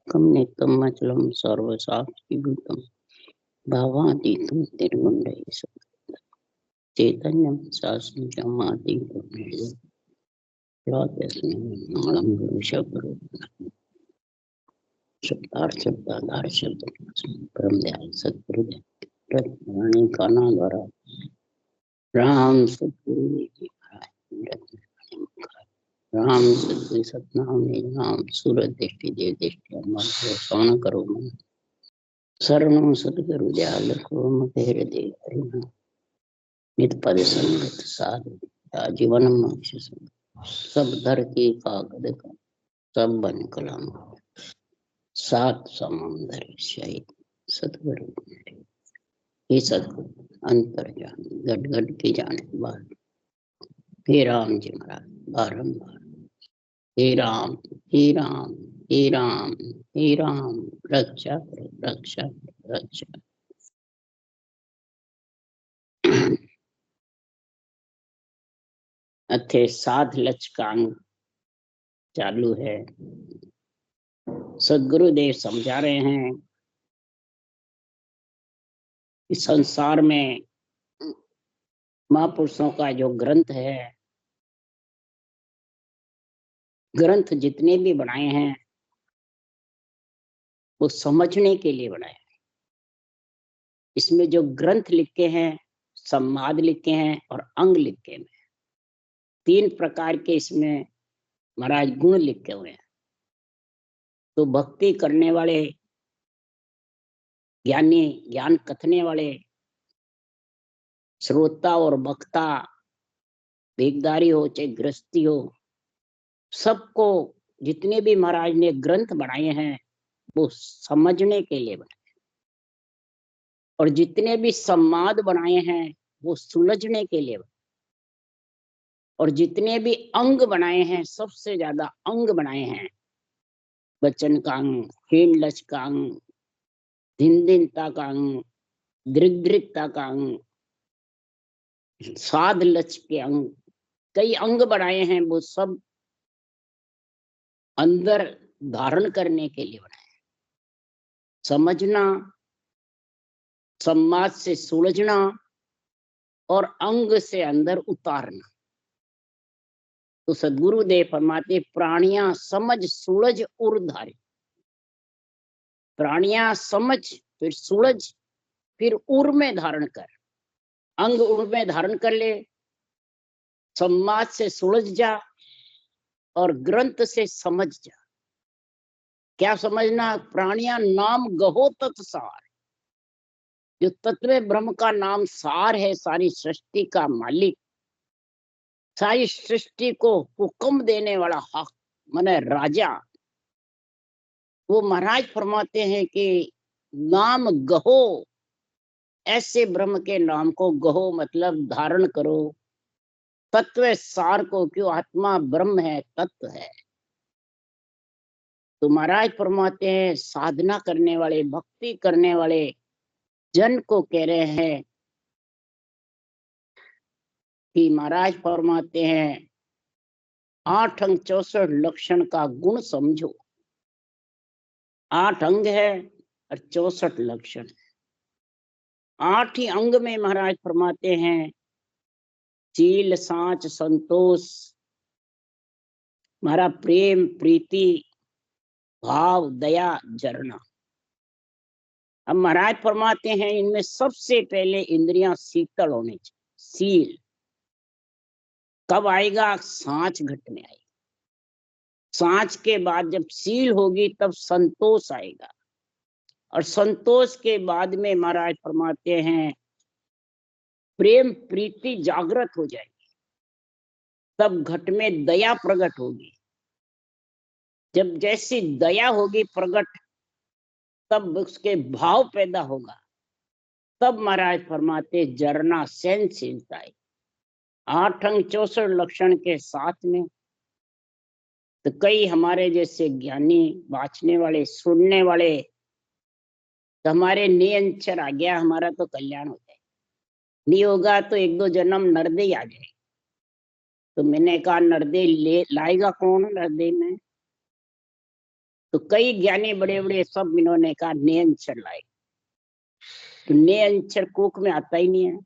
एकम नित्यम अचलम सर्वसाक्षिभूतम भावातीतम निर्गुणरहितम् चैतन्यं शास्त्रम् आदिगुरुं मंगलम गुरु शब्द शब्दार शब्द परम दयाल सतगुरुदेव रत्नवाणी काना द्वारा राम सतगुरु जी महाराज राम सतगुरु सतनाम नाम सूरत दृष्टि देव दृष्टि हमारे श्रवण करो मन शरणों सतगुरु दयाल को मते हृदय हरिनाम नित पद संगत साधु जीवन मोक्ष सब धर की कागद का सब बन कलम सात समुंदर शहीद सतगुरु हे सतगुरु अंतर जान गट गट के जाने बार हे राम जी महाराज बारंबार हे राम हे राम हे राम हे राम रक्षा रक्षा रक्षा। अथे साध लचकांग चालू है। सदगुरुदेव समझा रहे हैं कि संसार में महापुरुषों का जो ग्रंथ है, ग्रंथ जितने भी बनाए हैं वो समझने के लिए बनाए हैं। इसमें जो ग्रंथ लिखे हैं, संवाद लिखे हैं और अंग लिखे हैं, तीन प्रकार के इसमें महाराज गुण लिखे हुए हैं। तो भक्ति करने वाले ज्ञानी, ज्ञान कथने वाले श्रोता और वक्ता, भेगदारी हो चाहे गृहस्थी हो, सबको जितने भी महाराज ने ग्रंथ बनाए हैं वो समझने के लिए बनाए, और जितने भी संवाद बनाए हैं वो सुलझने के लिए बनाए, और जितने भी अंग बनाए हैं, सबसे ज्यादा अंग बनाए हैं वचन का अंग, हेम लच का अंग, धिनता का अंग, दृग्दृगता का अंग, साध लच के अंग, कई अंग बनाए हैं। वो सब अंदर धारण करने के लिए बनाए, समझना, संवाद से सुलझना और अंग से अंदर उतारना। तो सदगुरुदेव फरमाते प्राणियां समझ सुलझ उर धारे। प्राणियां समझ फिर सुलझ फिर उर में धारण कर, अंग उर में धारण कर ले, संवाद से सुलझ जा और ग्रंथ से समझ जा। क्या समझना? प्राणियां नाम गहो तत्सार, जो तत्व ब्रह्म का नाम सार है, सारी सृष्टि का मालिक, सारी सृष्टि को हुक्म देने वाला हक माने राजा, वो महाराज फरमाते हैं कि नाम गहो, ऐसे ब्रह्म के नाम को गहो मतलब धारण करो, तत्व सार को, क्यों आत्मा ब्रह्म है, तत्व है। तो महाराज फरमाते हैं साधना करने वाले, भक्ति करने वाले जन को कह रहे हैं कि महाराज फरमाते हैं 8 अंग 64 लक्षण का गुण समझो। 8 अंग है और 64 लक्षण है। 8 ही अंग में महाराज फरमाते हैं चील सांच संतोष, हमारा प्रेम प्रीति भाव दया जरना। अब महाराज फरमाते हैं इनमें सबसे पहले इंद्रियां शीतल होनी चाहिए। सील कब आएगा? सांच घट में आएगी। सांच के बाद जब सील होगी तब संतोष आएगा, और संतोष के बाद में महाराज फरमाते हैं प्रेम प्रीति जागृत हो जाएगी, तब घट में दया प्रकट होगी। जब जैसी दया होगी प्रकट, तब उसके भाव पैदा होगा, तब महाराज फरमाते जरना सहनशीलता है। 8 अंग 64 लक्षण के साथ में तो कई हमारे जैसे ज्ञानी, वाचने वाले, सुनने वाले, तो हमारे नियंचर आ गया, हमारा तो कल्याण हो जाए। नहीं होगा तो 1-2 जन्म नरदे ही आ जाए। तो मैंने कहा नरदे ले लाएगा कौन? नरदे में तो कई ज्ञानी बड़े बड़े सब इन्होंने कहा ने अक्षर लाए, तो ने अक्षर कोक में आता ही नहीं है।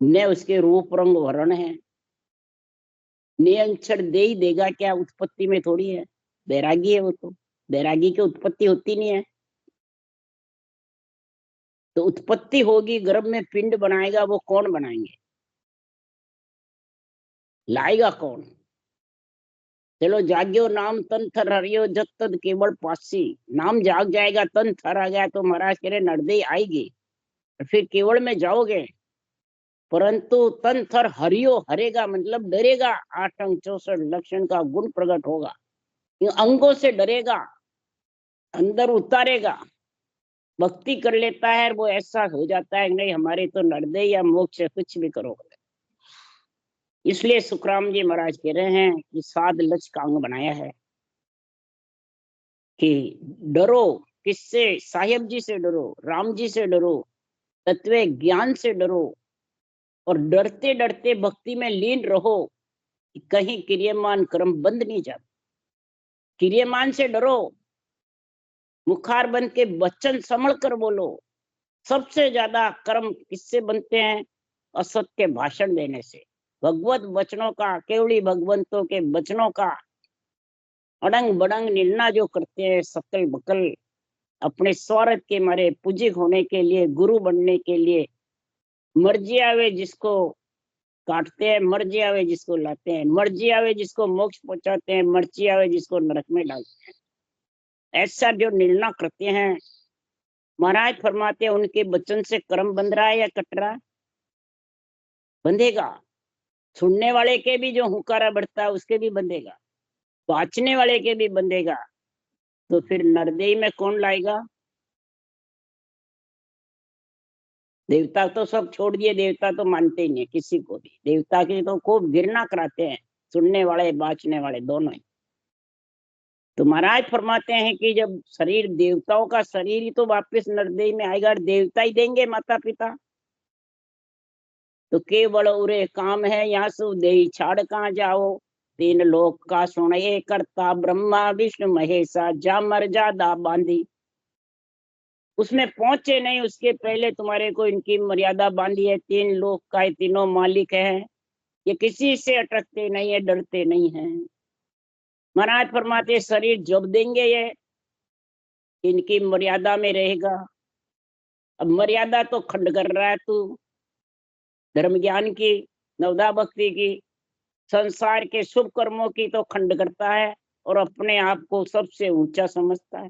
ने उसके रूप रंग वर्ण है, ने अक्षर दे ही देगा क्या, उत्पत्ति में थोड़ी है। बैरागी है वो, तो बैरागी की उत्पत्ति होती नहीं है। तो उत्पत्ति होगी, गर्भ में पिंड बनाएगा, वो कौन बनाएंगे, लाएगा कौन। चलो जाग्यो नाम तन थर हरियो जत तद केवल पासी, नाम जाग जाएगा, तन थर आ गया तो महाराज कह रहे नरदे आएगी, फिर केवल में जाओगे। परंतु तन थर हरियो, हरेगा मतलब डरेगा, 8 अंग 64 लक्षण का गुण प्रकट होगा, अंगों से डरेगा, अंदर उतारेगा, भक्ति कर लेता है, वो ऐसा हो जाता है नहीं हमारे तो नरदे या मोक्ष कुछ भी करो। इसलिए सुखराम जी महाराज कह रहे हैं कि 7 लक्ष्य का अंग बनाया है कि डरो किससे, साहेब जी से डरो, राम जी से डरो, तत्व ज्ञान से डरो, और डरते डरते भक्ति में लीन रहो, कहीं क्रियमान कर्म बंद नहीं जाता। क्रियमान से डरो, मुखार बन के वचन संभल कर बोलो। सबसे ज्यादा कर्म किससे बनते हैं, असत्य भाषण देने से, भगवत वचनों का, केवली भगवंतों के वचनों का अड़ंग बड़ंग निर्णय जो करते हैं, सकल बकल अपने स्वार्थ के मारे, पूजिक होने के लिए, गुरु बनने के लिए, मर्जी आवे जिसको काटते हैं, मर्जी आवे जिसको लाते हैं, मर्जी आवे जिसको मोक्ष पहुंचाते हैं, मर्जी आवे जिसको नरक में डालते हैं, ऐसा जो निर्णय करते हैं, महाराज फरमाते हैं उनके वचन से कर्म बंध रहा है या कट रहा है, बंधेगा। सुनने वाले के भी जो हुकारा बढ़ता है उसके भी बंधेगा, बाँचने वाले के भी बंधेगा। तो फिर नरदेही में कौन लाएगा, देवता तो सब छोड़ दिए, देवता तो मानते ही नहीं किसी को भी, देवता की तो खूब घृणा कराते हैं, सुनने वाले बाँचने वाले दोनों ही। तो महाराज फरमाते हैं कि जब शरीर देवताओं का शरीर ही तो वापस नरदेही में आएगा, देवता ही देंगे माता पिता, तो केवल उरे काम है यहाँ सु देही छाड़ कहाँ जाओ, 3 लोक का सुने करता ब्रह्मा विष्णु महेशा, जा मर जा दा बांधी। उसमें पहुंचे नहीं उसके पहले तुम्हारे को इनकी मर्यादा बांधी है, 3 लोक का ये तीनों मालिक हैं, ये किसी से अटकते नहीं है, डरते नहीं है। महाराज फरमाते शरीर जब देंगे ये इनकी मर्यादा में रहेगा। अब मर्यादा तो खंड कर रहा है तू, धर्म ज्ञान की, नवदा भक्ति की, संसार के शुभ कर्मों की तो खंड करता है, और अपने आप को सबसे ऊंचा समझता है।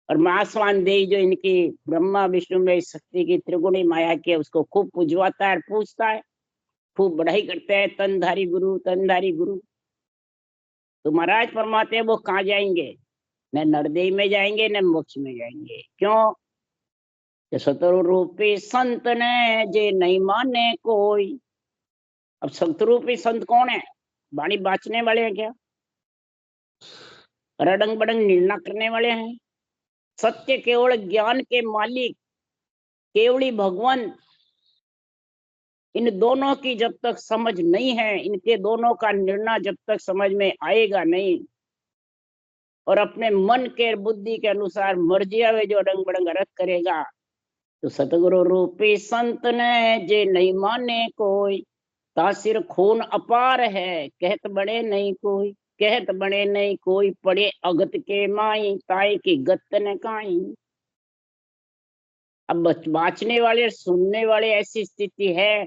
और मासवान देवी जो इनकी ब्रह्मा विष्णु में शक्ति की त्रिगुणी माया की है, उसको खूब पूजवाता है, पूछता है, खूब बढ़ाई करते हैं, तनधारी गुरु तनधारी गुरु। तो महाराज फरमाते हैं वो कहाँ जाएंगे, न नरदेही में जाएंगे न मोक्ष में जाएंगे। क्यों, सतरु रूपी संत ने जे नहीं माने कोई। अब सतरूपी संत कौन है, वाणी बाँचने वाले हैं क्या, रडंग बडंग निर्णय करने वाले हैं, सत्य केवल ज्ञान के मालिक केवली भगवान। इन दोनों की जब तक समझ नहीं है, इनके दोनों का निर्णय जब तक समझ में आएगा नहीं, और अपने मन के बुद्धि के अनुसार मर्जी आवे जो रंग बड़ंग रख करेगा, तो सतगुरु रूपी संत ने जे नहीं माने कोई, तासिर खून अपार है कहत बड़े नहीं कोई, कहत बड़े नहीं कोई, पड़े अगत के माई ताई की गत न काई। अब बाँचने वाले सुनने वाले ऐसी स्थिति है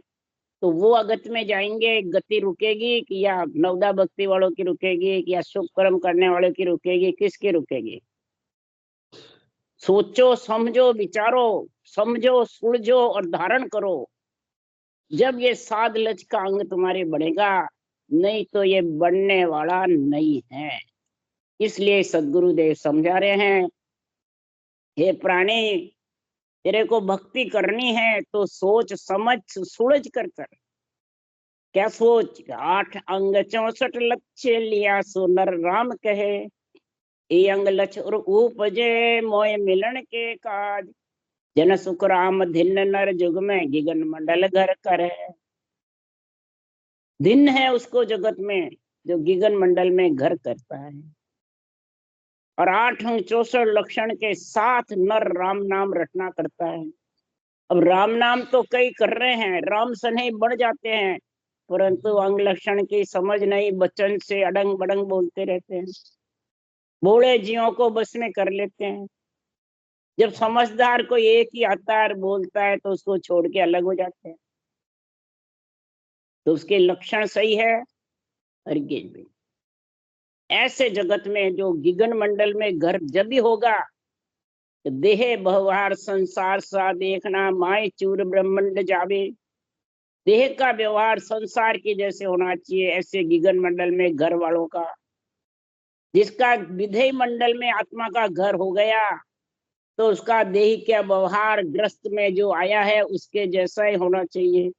तो वो अगत में जाएंगे, गति रुकेगी कि या नवदा भक्ति वालों की रुकेगी कि या शुभ कर्म करने वालों की रुकेगी, किसकी रुकेगी। सोचो समझो विचारो, समझो सुलझो और धारण करो, जब ये 7 लक्ष्य का अंग तुम्हारे बढ़ेगा, नहीं तो ये बढ़ने वाला नहीं है। इसलिए सदगुरुदेव समझा रहे हैं, हे प्राणी तेरे को भक्ति करनी है तो सोच समझ सुलझ कर कर। क्या सोच, 8 अंग 64 लक्ष्य लिया सो नर राम कहे, ए अंग लक्ष्य और उपजे मोय मिलन के काज, जन सुख राम धिन्न नर जुग में गिगन मंडल घर करे। दिन है उसको जगत में जो गिगन मंडल में घर करता है। और 8 अंग 64 लक्षण के साथ नर राम नाम रटना करता है। अब राम नाम तो कई कर रहे हैं, राम सने बढ़ जाते हैं, परंतु अंग लक्षण की समझ नहीं, बचन से अडंग बडंग बोलते रहते हैं, बूढ़े जीवों को बस में कर लेते हैं। जब समझदार को एक ही आता है बोलता है तो उसको छोड़ के अलग हो जाते हैं। तो उसके लक्षण सही है हरगिज भी। ऐसे जगत में जो गिगन मंडल में घर जब भी होगा, तो देह व्यवहार संसार सा देखना, माय चूर ब्रह्मंड जावे। देह का व्यवहार संसार के जैसे होना चाहिए, ऐसे गिगन मंडल में घर वालों का। जिसका विधेय मंडल में आत्मा का घर हो गया, तो उसका देह का व्यवहार ग्रस्त में जो आया है उसके जैसा ही होना चाहिए,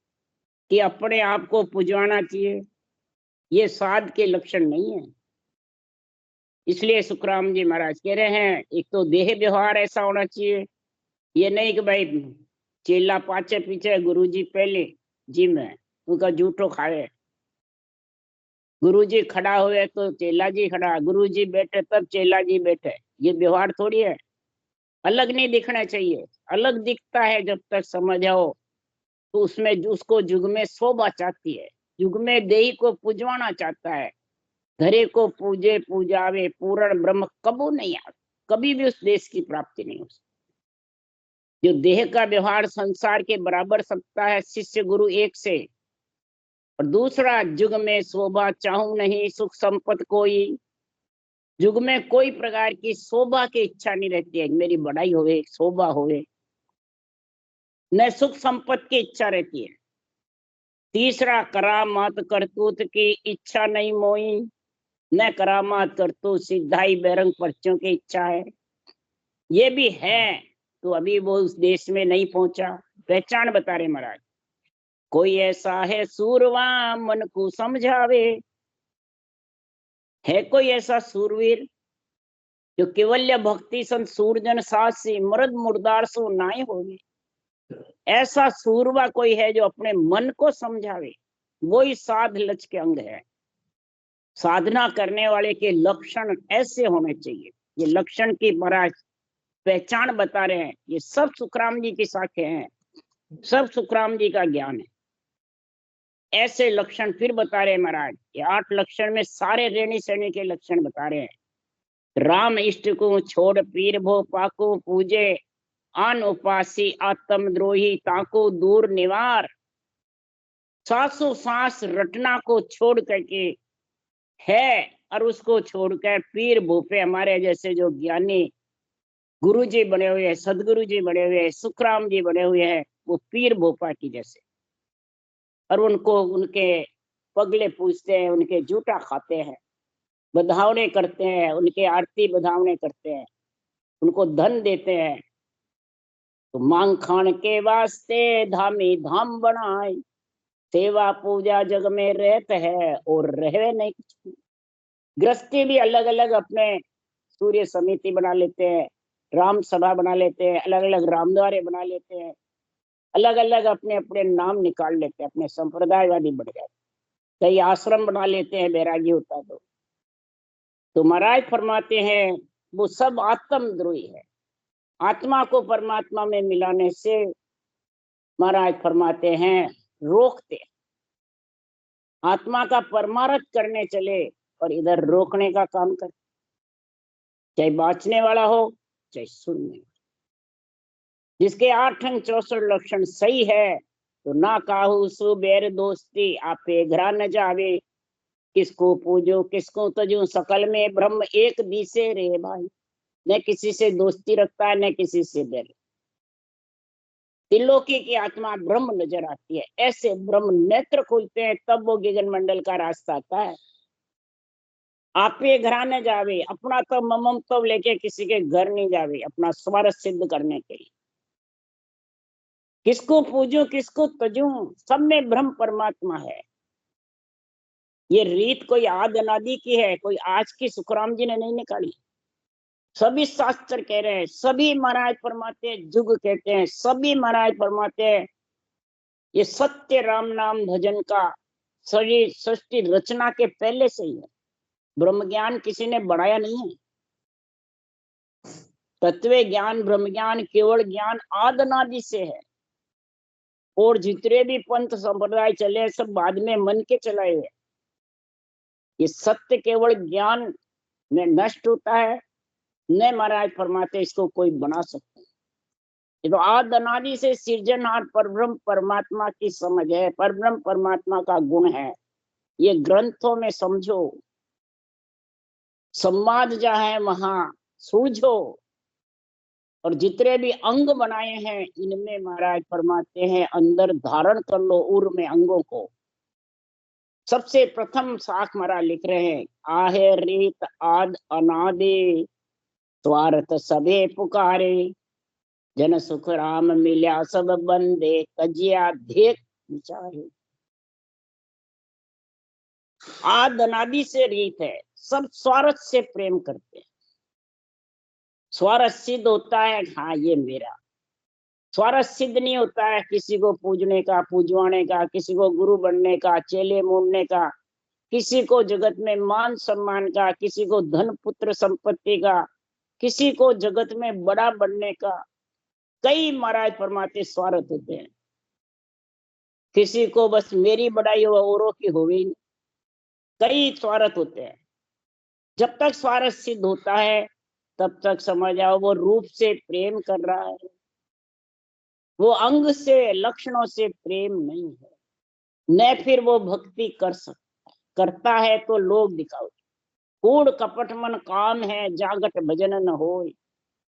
कि अपने आप को पुजवाना चाहिए। ये साध के लक्षण नहीं है। इसलिए सुखराम जी महाराज कह रहे हैं, एक तो देह व्यवहार ऐसा होना चाहिए, ये नहीं कि भाई चेला पाचे पीछे गुरुजी पहले जी में उनका जूठो खाए। गुरुजी खड़ा हुए तो चेला जी खड़ा, गुरुजी बैठे तब चेला जी बैठे, ये व्यवहार थोड़ी है। अलग नहीं दिखना चाहिए। अलग दिखता है जब तक समझ आओ, तो उसमें उसको युग में शोभा चाहती है, युग में देही को पुजवाना चाहता है। धरे को पूजे पूजावे पूर्ण ब्रह्म कबू नहीं आ, कभी भी उस देश की प्राप्ति नहीं हो सकती। जो देह का व्यवहार संसार के बराबर सकता है शिष्य गुरु एक से, और दूसरा युग में शोभा चाहूं नहीं सुख संपत्ति कोई। युग में कोई प्रकार की शोभा की इच्छा नहीं रहती है, मेरी बढ़ाई होवे शोभा होवे, न सुख संपत्ति की इच्छा रहती है। तीसरा करामात करतूत की इच्छा नहीं मोई, न करामात करतूत सिद्धाई बैरंग पर्चों की इच्छा है। ये भी है तो अभी वो उस देश में नहीं पहुंचा। पहचान बता रहे महाराज, कोई ऐसा है सूरवा मन को समझावे। है कोई ऐसा सूरवीर जो केवल्य भक्ति संत सूरजन सासी मर्द मुर्दार सो नाई होगी। ऐसा सूरवा कोई है जो अपने मन को समझावे, वही साध लच के अंग है। साधना करने वाले के लक्षण ऐसे होने चाहिए। ये लक्षण की महाराज पहचान बता रहे हैं। ये सब सुखराम जी की साखे हैं, सब सुखराम जी का ज्ञान है। ऐसे लक्षण फिर बता रहे हैं महाराज। ये 8 लक्षण में सारे रेणी सेणी के लक्षण बता रहे हैं। राम इष्ट को छोड़ पीर भो पाको पूजे, आन उपासी आत्म द्रोही ताको दूर निवार। सांसों सांस रटना को छोड़ करके है, और उसको छोड़कर पीर भूपे हमारे जैसे जो ज्ञानी गुरु जी बने हुए हैं, सदगुरु जी बने हुए हैं, सुखराम जी बने हुए हैं, वो पीर भोपा की जैसे, और उनको उनके पगले पूजते हैं, उनके जूठा खाते हैं, बधावने करते हैं, उनके आरती बधावने करते हैं, उनको धन देते हैं। तो मांग खान के वास्ते धामी धाम बनाए, सेवा पूजा जग में रहते है और रहे नहीं कुछ। गृहस्थी भी अलग अलग अपने सूर्य समिति बना लेते हैं, राम सभा बना लेते हैं, अलग अलग रामद्वारे बना लेते हैं, अलग अलग अपने अपने नाम निकाल लेते हैं, अपने संप्रदायवादी बन जाते, कई आश्रम बना लेते हैं बैरागी होता तो महाराज फरमाते हैं वो सब आत्मद्रोही है। आत्मा को परमात्मा में मिलाने से महाराज फरमाते हैं रोकते, आत्मा का परमार्थ करने चले और इधर रोकने का काम कर, चाहे बाँचने वाला हो चाहे सुनने। जिसके 8 अंग 64 लक्षण सही है, तो ना काहू सु बैर दोस्ती आपे घरा न जावे। किसको पूजो किसको तजो सकल में ब्रह्म एक दिसे रे भाई। न किसी से दोस्ती रखता है न किसी से बैर। त्रिलोकी की आत्मा ब्रह्म नजर आती है, ऐसे ब्रह्म नेत्र खुलते हैं तब वो गिगन मंडल का रास्ता आता है। आपे घरा न जावे, अपना तो ममम तो लेके किसी के घर नहीं जावे, अपना स्वार्थ सिद्ध करने के लिए। किसको पूजो किसको तजू, सब में ब्रह्म परमात्मा है। ये रीत कोई आदि अनादि की है, कोई आज की सुखराम जी ने नहीं निकाली। सभी शास्त्र कह रहे हैं, सभी महाराज फरमाते हैं, जुग कहते हैं, सभी महाराज फरमाते हैं। ये सत्य राम नाम भजन का शरीर सृष्टि रचना के पहले से ही है। ब्रह्म ज्ञान किसी ने बढ़ाया नहीं है। तत्व ज्ञान, ब्रह्म ज्ञान, केवल ज्ञान आदि अनादि से है। और जितने भी पंथ संप्रदाय चले सब बाद में मन के चलाए हैं। ये सत्य केवल ज्ञान में नष्ट होता है, न महाराज फरमाते इसको कोई बना सकता है। ये तो आदि अनादि से सृजनहार परब्रह्म परमात्मा की समझ है, परब्रह्म परमात्मा का गुण है। ये ग्रंथों में समझो, संवाद जहाँ है वहां सूझो। और जितने भी अंग बनाए हैं इनमें महाराज फरमाते हैं अंदर धारण कर लो उर में अंगों को। सबसे प्रथम साख महाराज लिख रहे हैं, आहे रीत आद अनादि स्वार्थ सबे पुकारे, जन सुख राम मिल्या सब बंदे तजिया धेक विचारे। आद अनादि से रीत है, सब स्वार्थ से प्रेम करते हैं। स्वार्थ सिद्ध होता है, हाँ ये मेरा। स्वार्थ सिद्ध नहीं होता है किसी को पूजने का, पूजवाने का, किसी को गुरु बनने का, चेले मोड़ने का, किसी को जगत में मान सम्मान का, किसी को धन पुत्र संपत्ति का, किसी को जगत में बड़ा बनने का। कई महाराज फरमाते स्वार्थ होते हैं। किसी को बस मेरी बढ़ाई हो औरों की हो ही नहीं। कई स्वार्थ होते हैं। जब तक स्वार्थ सिद्ध होता है तब तक समझ आओ वो रूप से प्रेम कर रहा है, वो अंग से लक्षणों से प्रेम नहीं है। न फिर वो भक्ति कर सकता, करता है तो लोग दिखाओ। कूड़ कपट मन काम है जागट भजन न होय,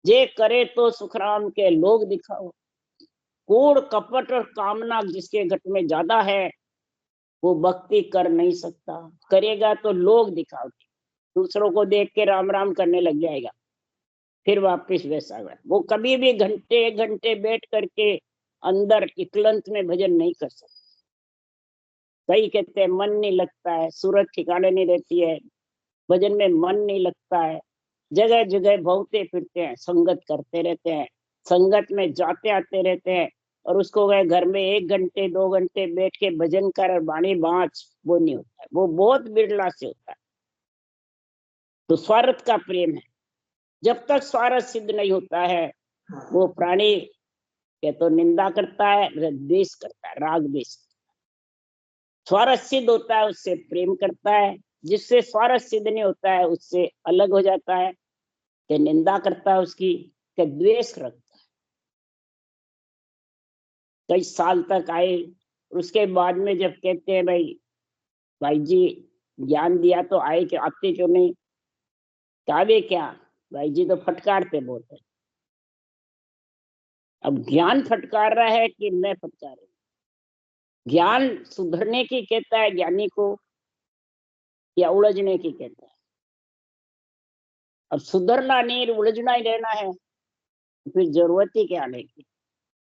जे करे तो सुखराम के लोग दिखाओ। कूड़ कपट और कामना जिसके घट में ज्यादा है वो भक्ति कर नहीं सकता, करेगा तो लोग दिखाओ। दूसरों को देख के राम राम करने लग जाएगा, फिर वापिस वैसा है। वो कभी भी घंटे घंटे बैठ करके अंदर इकलंत में भजन नहीं कर सकता। कई कहते हैं मन नहीं लगता है, सूरत ठिकाने नहीं रहती है, भजन में मन नहीं लगता है। जगह जगह भौंकते फिरते हैं, संगत करते रहते हैं, संगत में जाते आते रहते हैं। और उसको गए घर में 1 घंटे 2 घंटे बैठ के भजन कर और बाणी बाँच, वो नहीं होता है। वो बहुत बिरला से होता है। तो स्वार्थ का प्रेम है। जब तक स्वार्थ सिद्ध नहीं होता है वो प्राणी या तो निंदा करता है, द्वेष करता है, राग द्वेष। स्वार्थ सिद्ध होता है उससे प्रेम करता है, जिससे स्वार्थ सिद्ध नहीं होता है उससे अलग हो जाता है, कि निंदा करता है उसकी, कि द्वेष रखता है। कई साल तक आए, उसके बाद में जब कहते हैं भाई जी ज्ञान दिया तो आए, कि आते क्यों नहीं? कावे क्या भाई जी तो फटकारते बोलते। अब ज्ञान फटकार रहा है कि मैं फटकार रही? ज्ञान सुधरने की कहता है ज्ञानी को, या उलझने की कहता है? अब सुधरना नहीं, उलझना ही रहना है, फिर जरूरत ही क्या आने की?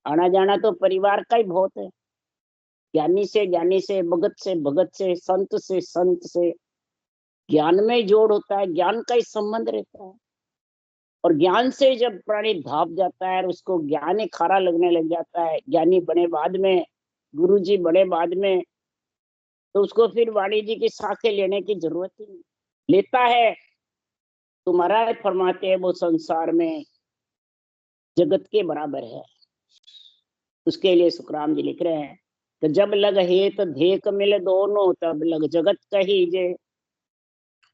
आना जाना तो परिवार का ही बहुत है। ज्ञानी से भगत से भगत से, संत से संत से, ज्ञान में ही जोड़ होता है, ज्ञान का ही संबंध रहता है। और ज्ञान से जब प्राणी भाप जाता है और उसको ज्ञान ही खारा लगने लग जाता है, ज्ञानी बने बाद में, गुरु जी बड़े बाद में, तो उसको फिर वाणी जी की साखें लेने की जरूरत ही नहीं। लेता है तो महाराज फरमाते हैं वो संसार में जगत के बराबर है। उसके लिए सुखराम जी लिख रहे हैं कि जब लग हेत धेक मिल दोनों, तब लग जगत कहीजे,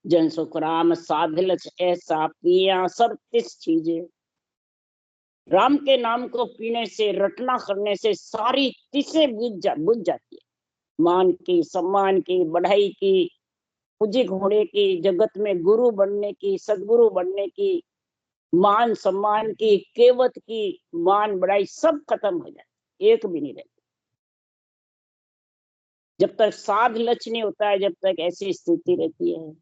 जन सुखराम साधिल ऐसा पिया सब तिस चीजे। राम के नाम को पीने से, रटना करने से सारी तिसें बुझ जाती है। मान की, सम्मान की, बढ़ाई की, पूजी घोड़े की, जगत में गुरु बनने की, सदगुरु बनने की, मान सम्मान की, केवत की, मान बढ़ाई सब खत्म हो जाए, एक भी नहीं रहती। जब तक साध लक्ष्य नहीं होता है, जब तक ऐसी स्थिति रहती है।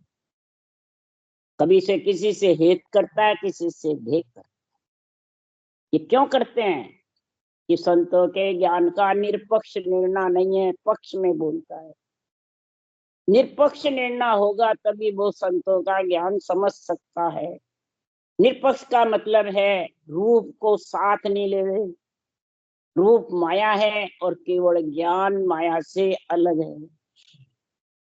कभी से किसी से हेत करता है, किसी से भेद करता है। ये क्यों करते हैं? कि संतों के ज्ञान का निरपक्ष निर्णय नहीं है, पक्ष में बोलता है। निरपक्ष निर्णय होगा तभी वो संतों का ज्ञान समझ सकता है। निरपक्ष का मतलब है रूप को साथ नहीं ले रहे। रूप माया है और केवल ज्ञान माया से अलग है।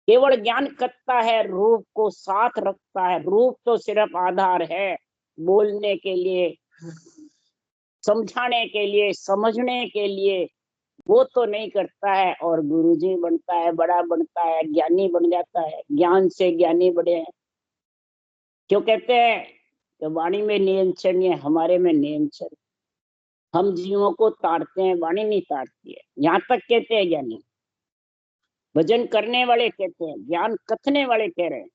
केवल ज्ञान करता है, रूप को साथ रखता है। रूप तो सिर्फ आधार है बोलने के लिए, समझाने के लिए, समझने के लिए, वो तो नहीं करता है। और गुरुजी बनता है, बड़ा बनता है, ज्ञानी बन जाता है। ज्ञान से ज्ञानी बड़े हैं। क्यों कहते हैं कि वाणी में नियंत्रण है, हमारे में नियंत्रण। हम जीवों को ताड़ते हैं, वाणी नहीं ताड़ती है। यहाँ तक कहते हैं ज्ञानी, भजन करने वाले कहते हैं, ज्ञान कथने वाले कह रहे हैं।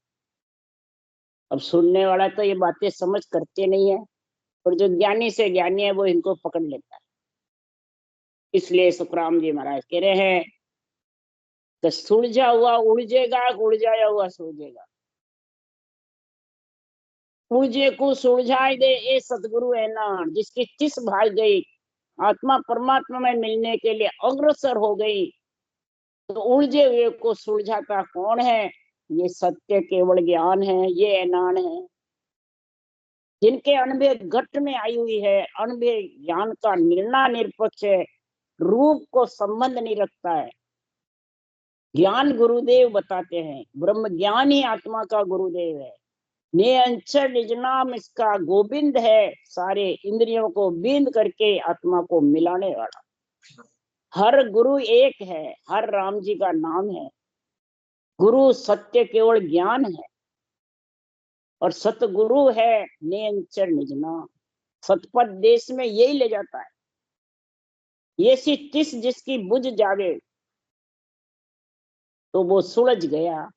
अब सुनने वाला तो ये बातें समझ करते नहीं है, और जो ज्ञानी से ज्ञानी है वो इनको पकड़ लेता है। इसलिए सुखराम जी महाराज कह रहे हैं कि सुलझा हुआ उलझेगा, उलझाया हुआ सुलझेगा। उलझे को सुलझाई दे ए सतगुरु है नाम, जिसकी चिस भाग गई, आत्मा परमात्मा में मिलने के लिए अग्रसर हो गई, तो उलझे हुए को सुलझाता कौन है? ये सत्य केवल ज्ञान है, ये ऐनान है। जिनके अनुभव घट में आई हुई है, अनुभव ज्ञान का निर्णय निरपेक्ष है, रूप को संबंध नहीं रखता है। ज्ञान गुरुदेव बताते हैं, ब्रह्म ज्ञान ही आत्मा का गुरुदेव है। निअंचर निज नाम इसका गोविंद है, सारे इंद्रियों को बिंद करके आत्मा को मिलाने वाला। हर गुरु एक है, हर राम जी का नाम है। गुरु सत्य केवल ज्ञान है, और सतगुरु है निअंचर निज नाम। सतपथ देश में यही ले जाता है। ये सी तिस जिसकी बुझ जावे, तो वो सुलझ गया।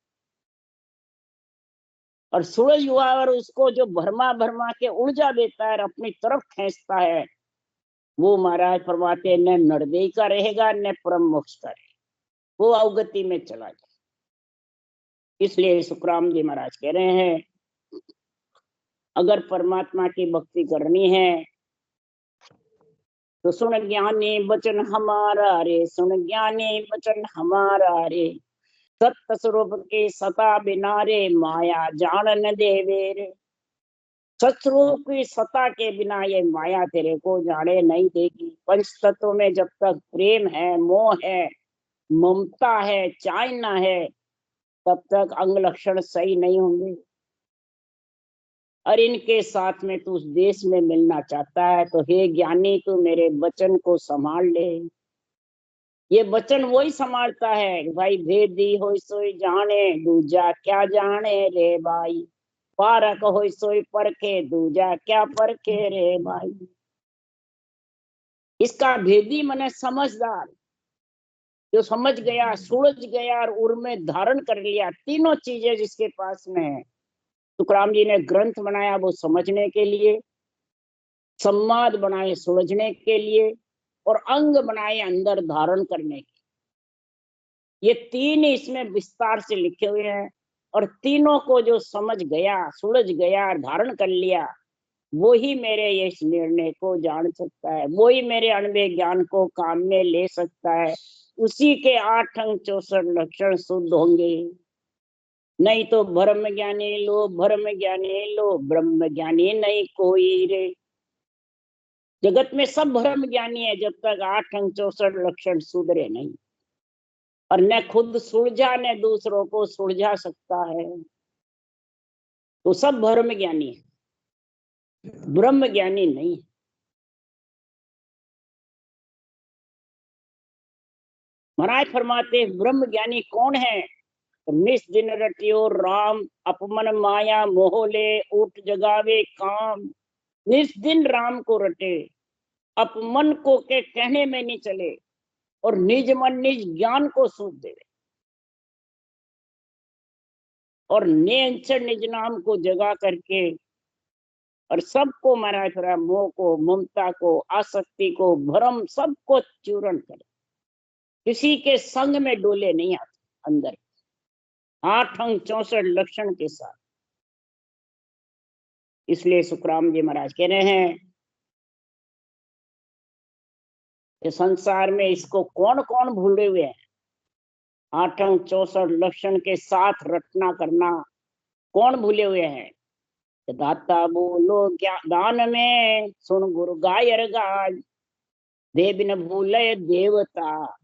और सूरज हुआ, और उसको जो भरमा भरमा के ऊर्जा देता है और अपनी तरफ खींचता है, वो महाराज फरमाते न नरदेही का रहेगा न परम मोक्ष का रहेगा, वो अवगति में चला जाए। इसलिए सुखराम जी महाराज कह रहे हैं, अगर परमात्मा की भक्ति करनी है तो सुन ज्ञानी वचन हमारा रे, सुन ज्ञानी वचन हमारा रे। सत्य स्वरूप के सता बिना रे, माया जान न देवे रे। सतरूप की सत्ता के बिना ये माया तेरे को जाने नहीं देगी। पंच तत्व में जब तक प्रेम है, मोह है, ममता है, चाहना है, तब तक अंग लक्षण सही नहीं होंगे। और इनके साथ में तू उस देश में मिलना चाहता है तो हे ज्ञानी, तू मेरे वचन को संभाल ले। ये वचन वही संभालता है। भाई भेदी हो सोई जाने, दूजा क्या जाने रे भाई। पारक हो सोई परखे, दूजा क्या परखे रे भाई। इसका भेदी मने समझदार, जो समझ गया, सुलझ गया और उर्में धारण कर लिया। तीनों चीजें जिसके पास में है। तुकाराम जी ने ग्रंथ बनाया वो समझने के लिए, संवाद बनाए सुलझने के लिए, और अंग बनाए अंदर धारण करने के। ये तीन इसमें विस्तार से लिखे हुए हैं। और तीनों को जो समझ गया, सुलझ गया और धारण कर लिया, वो ही मेरे इस निर्णय को जान सकता है, वो ही मेरे अनुभव ज्ञान को काम में ले सकता है। उसी के 8 अंग 64 लक्षण शुद्ध होंगे। नहीं तो भ्रम ज्ञानी लो, भ्रम ज्ञानी लो, ब्रह्म ज्ञानी नहीं कोई रे। जगत में सब भ्रम ज्ञानी है, जब तक 8 अंग 64 लक्षण सुधरे नहीं, और न खुद सुलझा न दूसरों को सुलझा सकता है, तो सब भ्रम ज्ञानी है, ब्रह्म ज्ञानी नहीं है। महाराज फरमाते ब्रह्म ज्ञानी कौन है? तो निस दिन रटियो राम, अपमन माया मोहले, उठ जगावे काम। निस दिन राम को रटे, अपमन को के कहने में नहीं चले, और निज मन निज ज्ञान को सूझ दे, और निज नाम को जगा करके, और सबको महाराज फिर मोह को, ममता को, आसक्ति को, भ्रम सबको चूरण करे। किसी के संग में डोले नहीं आते अंदर, 8 अंग 64 लक्षण के साथ। इसलिए सुखराम जी महाराज कह रहे हैं कि संसार में इसको कौन कौन भूले हुए हैं? 8 अंग 64 लक्षण के साथ रटना करना कौन भूले हुए हैं? दाता बोलो क्या दान में, सुन गुरु गायर गाय, दे बिन भूले देवता।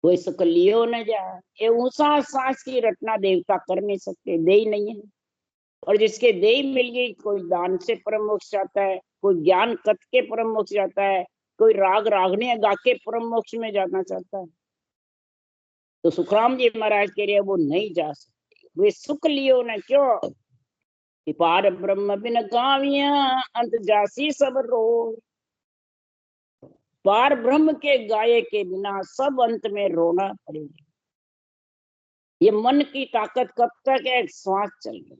कोई सुख लियो न जाए, ये ऊंचा सांस की रटना देवता कर नहीं सकते, दे ही नहीं है। और जिसके दे ही मिल गई, कोई दान से परम मोक्ष जाता है, कोई ज्ञान कथ के परम मोक्ष जाता है, कोई राग रागने गा के परम मोक्ष में जाना चाहता है। तो सुखराम जी महाराज कह रहे हैं वो नहीं जा सकते, वे सुख लियो न क्यों, कि पार ब्रह्म बिन गाविया अंत जासी सब रो। पार ब्रह्म के गाये के बिना सब अंत में रोना पड़ेगा। ये मन की ताकत कब तक है, श्वास चल रही,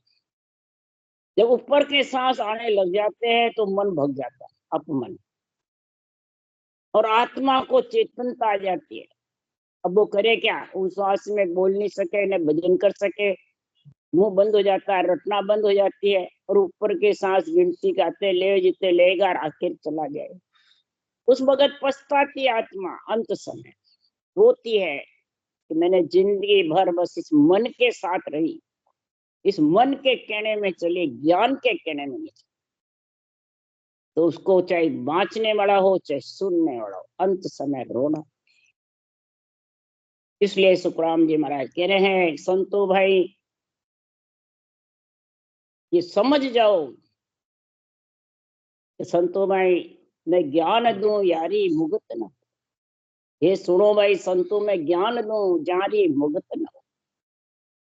जब ऊपर के सांस आने लग जाते हैं तो मन भग जाता है, अपमन, और आत्मा को चेतनता आ जाती है। अब वो करे क्या, उस श्वास में बोल नहीं सके, न भजन कर सके, मुंह बंद हो जाता है, रटना बंद हो जाती है, और ऊपर के सांस गिनती गाते ले जिते लेगा, आखिर चला जाए। उस वक्त पछताती आत्मा अंत समय रोती है कि मैंने जिंदगी भर बस इस मन के साथ रही, इस मन के कहने में चले, ज्ञान के कहने में नहीं चले। तो उसको चाहे बांचने वाला हो चाहे सुनने वाला हो, अंत समय रोना। इसलिए सुखराम जी महाराज कह रहे हैं, संतो भाई ये समझ जाओ कि संतो भाई मैं ज्ञान दूं यारी मुगत न, ये सुनो भाई संतो मैं ज्ञान दूं जारी मुगत न।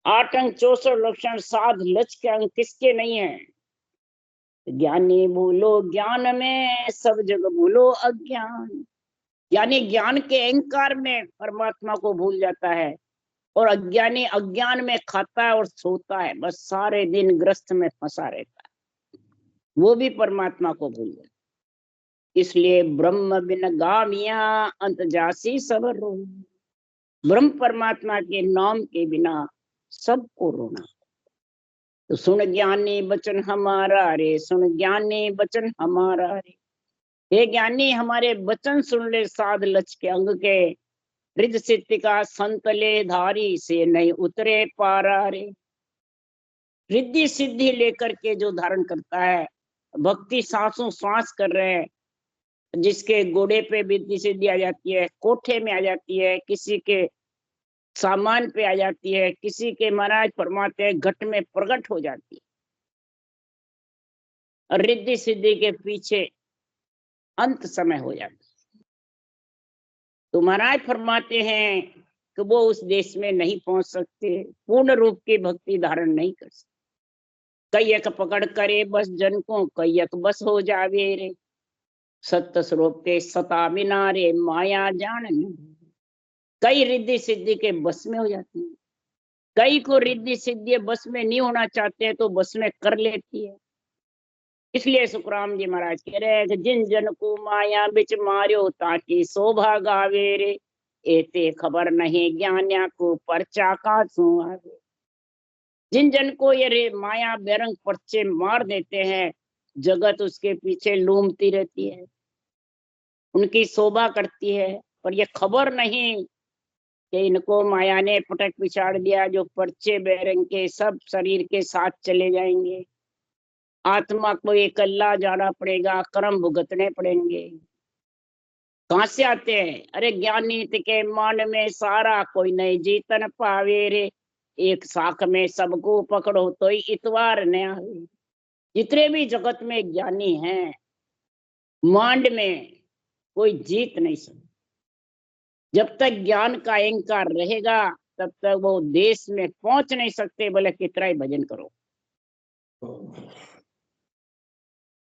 8 अंक 64 लक्षण साध लच के अंक किसके नहीं है। ज्ञानी बोलो ज्ञान में सब जग बोलो अज्ञान, यानी ज्ञान के अहंकार में परमात्मा को भूल जाता है, और अज्ञानी अज्ञान में खाता है और सोता है, बस सारे दिन ग्रस्त में फंसा रहता है, वो भी परमात्मा को भूल जाता है। इसलिए ब्रह्म बिन गामिया अंत जासी सब रो, ब्रह्म परमात्मा के नाम के बिना सबको रोना। तो सुन ज्ञानी बचन हमारा रे, सुन ज्ञानी बचन हमारा रे, हे ज्ञानी हमारे वचन सुन ले, साध लच के अंग के, रिद्ध सिद्धि का संत ले धारी, से नहीं उतरे पारा रे। रिद्धि सिद्धि लेकर के जो धारण करता है, भक्ति सांसों सांस कर रहे हैं, जिसके घोड़े पे रिद्धि सिद्धि आ जाती है, कोठे में आ जाती है, किसी के सामान पे आ जाती है, किसी के महाराज फरमाते हैं घट में प्रकट हो जाती है, और रिद्धि सिद्धि के पीछे अंत समय हो जाता है। तो महाराज फरमाते हैं कि वो उस देश में नहीं पहुंच सकते, पूर्ण रूप की भक्ति धारण नहीं कर सकते। कैयक पकड़ करे बस जन को, कैयक बस हो जावे रे, सत्य स्वरूप के सता बिना रे, माया जान। कई रिद्धि सिद्धि के बस में हो जाती है, कई को रिद्धि सिद्धि बस में नहीं होना चाहते तो बस में कर लेती है। इसलिए सुखराम जी महाराज कह रहे हैं कि जिन जन को माया बिच मार्यो, ताकि शोभा गावे रे, एते खबर नहीं ज्ञानिया को परचा का सुहावे। जिन जन को ये रे माया बेरंग पर्चे मार देते हैं, जगत उसके पीछे लूमती रहती है, उनकी शोभा करती है, पर ये खबर नहीं कि इनको माया ने पटक पिछाड़ दिया, जो पर्चे बेरंग के सब शरीर के साथ चले जाएंगे। आत्मा को अकेला जाना पड़ेगा, कर्म भुगतने पड़ेंगे। कहां से आते हैं, अरे ज्ञान नीति के मान में सारा, कोई नहीं जीतन पावे रे, एक साख में सबको पकड़ो तो ही इतवार न आवे। जितने भी जगत में ज्ञानी हैं, मांड में कोई जीत नहीं सकता। जब तक ज्ञान का अहंकार रहेगा तब तक वो देश में पहुंच नहीं सकते, बोले कितना ही भजन करो,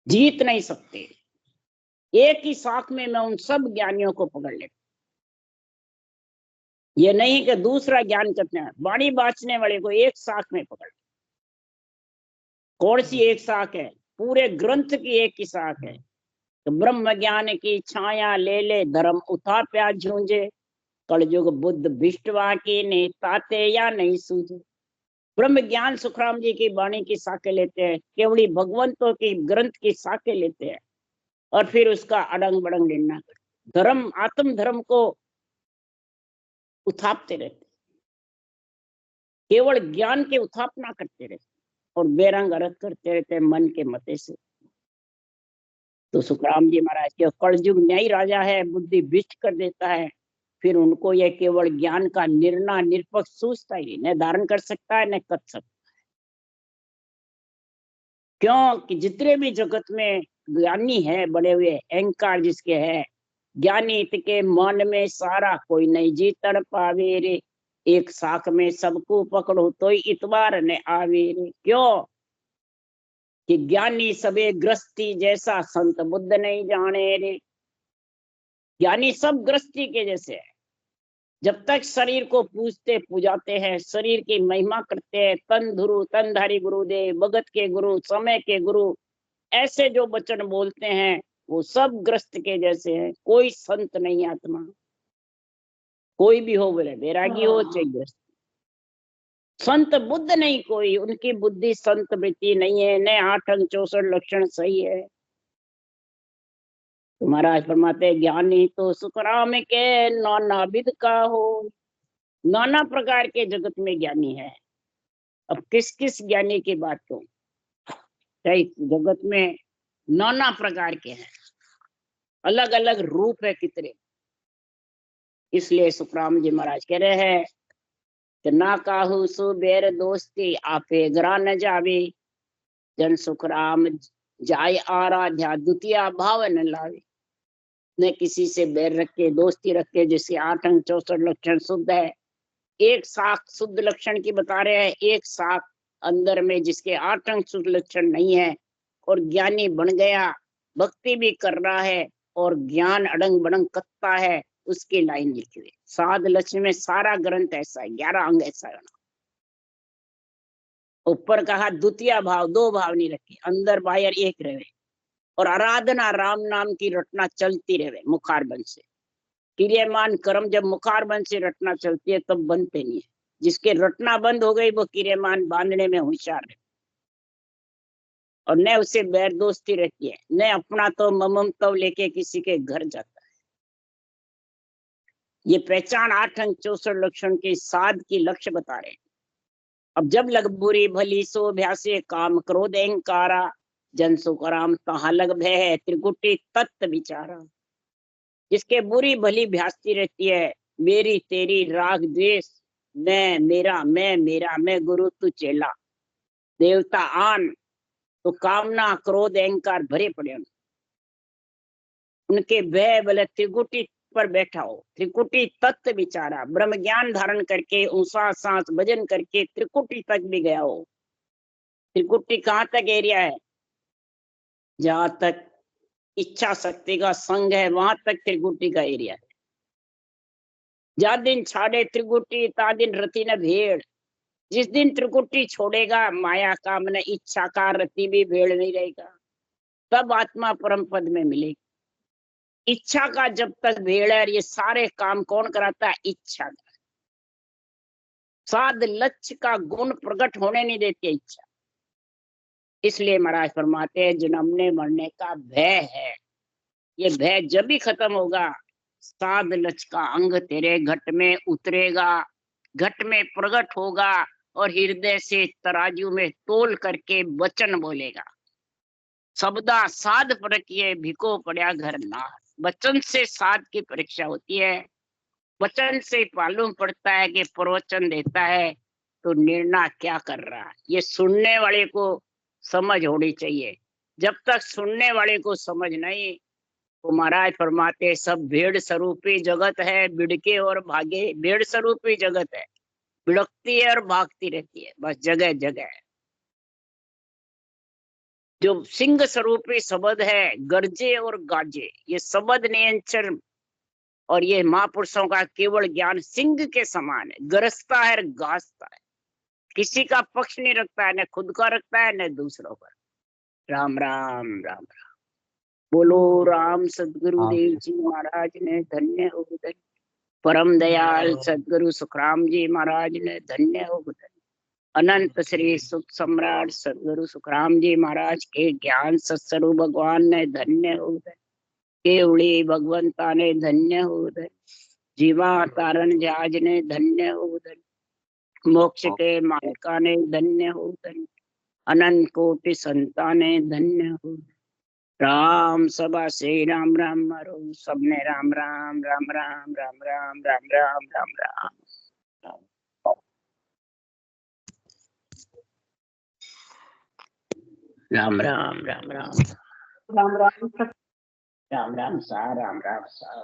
जीत नहीं सकते। एक ही साख में मैं उन सब ज्ञानियों को पकड़ लेता, ये नहीं कि दूसरा ज्ञान करते हैं, वाणी बांचने वाले को एक साख में पकड़। कौन सी एक साख है, पूरे ग्रंथ की एक ही साख है। तो ब्रह्म ज्ञान की छाया ले ले, धर्म उठा प्याज झूंझे, कलयुग बुद्ध भिष्टवा की ने ताते या नहीं सूझे। ब्रह्म ज्ञान सुखराम जी की वाणी की साखें लेते हैं, केवड़ी भगवंतों की ग्रंथ की साखें लेते हैं, और फिर उसका अड़ंग बड़ंग निर्णय करते, धर्म आत्म धर्म को उथापते रहते, केवल ज्ञान के उथापना करते रहते, और बेरंग अरथ करते रहते मन के मते से। तो सुखराम जी महाराज के कलयुग न्यायी राजा है, बुद्धि भ्रष्ट कर देता है, फिर उनको यह केवल ज्ञान का निर्णय निरपेक्ष सूझता ही न धारण कर सकता है न कर सकता। क्यों कि जितने भी जगत में ज्ञानी है बड़े हुए अहंकार जिसके है, ज्ञानी के मन में सारा कोई नहीं जीतन पावे रे, एक साख में सबको पकड़ो तो इतबार न आवे रे। क्यों कि ज्ञानी सबे ग्रस्ती जैसा संत बुद्ध नहीं जाने रे। ज्ञानी सब ग्रस्ती के जैसे है, जब तक शरीर को पूजते पुजाते हैं, शरीर की महिमा करते हैं, तन धुरु तनधारी गुरुदेव, भगत के गुरु, समय के गुरु, ऐसे जो वचन बोलते हैं वो सब ग्रस्त के जैसे हैं। कोई संत नहीं आत्मा, कोई भी हो, बोले बैरागी हो चाहे ग्रस्त, संत बुद्ध नहीं कोई, उनकी बुद्धि संत वृत्ति नहीं है, न 8 अंग 64 लक्षण सही है। तो महाराज फरमाते ज्ञानी तो सुखराम के नाना विध का हो। नाना प्रकार के जगत में ज्ञानी है। अब किस किस ज्ञानी की बात करूं, जगत में नाना प्रकार के हैं, अलग अलग रूप है कितने। इसलिए सुखराम जी महाराज कह रहे हैं कि ना काहू सु बेर दोस्ती आपे ग्रा न जावे, जन सुखराम जाय आराध्या द्वितीय भाव न लावे। न किसी से बैर रख के दोस्ती रख के, जिसके 8 अंग 64 लक्षण शुद्ध है, एक साख शुद्ध लक्षण की बता रहे हैं, एक साख अंदर में जिसके 8 अंग शुद्ध लक्षण नहीं है और ज्ञानी बन गया, भक्ति भी कर रहा है और ज्ञान अड़ंग बड़ंग कत्ता है, उसकी लाइन लिखी हुई। 7 लक्षण में सारा ग्रंथ ऐसा है, 11 अंग ऐसा है। ऊपर कहा द्वितीय भाव, 2 भाव नहीं रखे, अंदर बाहर एक रहे, और आराधना राम नाम की रटना चलती रहे मुखारबंद से। क्रियमान कर्म जब मुखारबंद से रटना चलती है तब बनते नहीं है। जिसके रटना बंद हो गई वो क्रियमान बांधने में होशियार है, और न उसे बैर दोस्ती रहती है, न अपना तो ममम तो लेके किसी के घर जाता है। ये पहचान 8 अंग 64 लक्षण के साध की लक्ष्य बता रहे हैं। अब जब लग बुरी भली सो अभ्यासे काम क्रोध अहंकारा, जन सुखराम तहा लग भय त्रिकुटी तत्व विचारा। जिसके बुरी भली भ्यासती रहती है, मेरी तेरी राग द्वेष, मैं मेरा मैं मेरा, मैं गुरु तू चेला, देवता आन, तो कामना क्रोध अहंकार भरे पड़े उनके भय बल त्रिकुटी पर बैठा हो। त्रिकुटी तत्व विचारा, ब्रह्म ज्ञान धारण करके ऊंचा सांस भजन करके त्रिकुटी तक भी गया हो। त्रिकुटी कहाँ तक एरिया है, जहां तक इच्छा शक्ति का संग है वहां तक त्रिकुटी का एरिया है। जा दिन छाड़े त्रिकुटी ता दिन रति न भेड़। जिस दिन त्रिकुटी छोड़ेगा, माया काम न इच्छा का रति भी भेड़ नहीं रहेगा, तब आत्मा परम पद में मिलेगी। इच्छा का जब तक भेड़ है, ये सारे काम कौन कराता है, इच्छा का। साध लक्ष्य का गुण प्रकट होने नहीं देती इच्छा। इसलिए महाराज फरमाते हैं जन्मने मरने का भय है, ये भय जब भी खत्म होगा, साध लक्ष्य का अंग तेरे घट में उतरेगा, घट में प्रकट होगा, और हृदय से तराजू में तोल करके वचन बोलेगा। शब्दा साध परखिए भिको पड़ा घर ना। वचन से साध की परीक्षा होती है। वचन से मालूम पड़ता है कि प्रवचन देता है तो निर्णय क्या कर रहा है। ये सुनने वाले को समझ होनी चाहिए। जब तक सुनने वाले को समझ नहीं, तो महाराज फरमाते सब भेड़ स्वरूपी जगत है, बिड़के और भागे। भेड़ स्वरूपी जगत है, बिड़कती है और भागती रहती है, बस जगह जगह है। जो सिंह स्वरूपी शब्द है, गरजे और गाजे, ये शब्द नियंत्रण और ये महापुरुषों का केवल ज्ञान सिंह के समान है, गरजता है और गाजता है, किसी का पक्ष नहीं रखता है, न खुद का रखता है न दूसरों का। राम राम राम राम। बोलो राम सदगुरुदेव जी महाराज ने धन्य हो। परम दयाल सदगुरु सुखराम जी महाराज ने धन्य हो। अनंत श्री सुख सम्राट सदगुरु सुखराम जी महाराज के ज्ञान सत्स्वरूप भगवान ने धन्य हो। केवड़ी भगवंता ने धन्य हो। जीवा तारण जहाज ने धन्य हो। मोक्ष के मालिका ने धन्य हो। अनंत कोटि संता ने धन्य हो। राम सभा से राम राम मारो, सबने राम राम राम राम राम राम राम राम राम राम। राम राम राम राम राम राम राम राम सा, राम राम सा।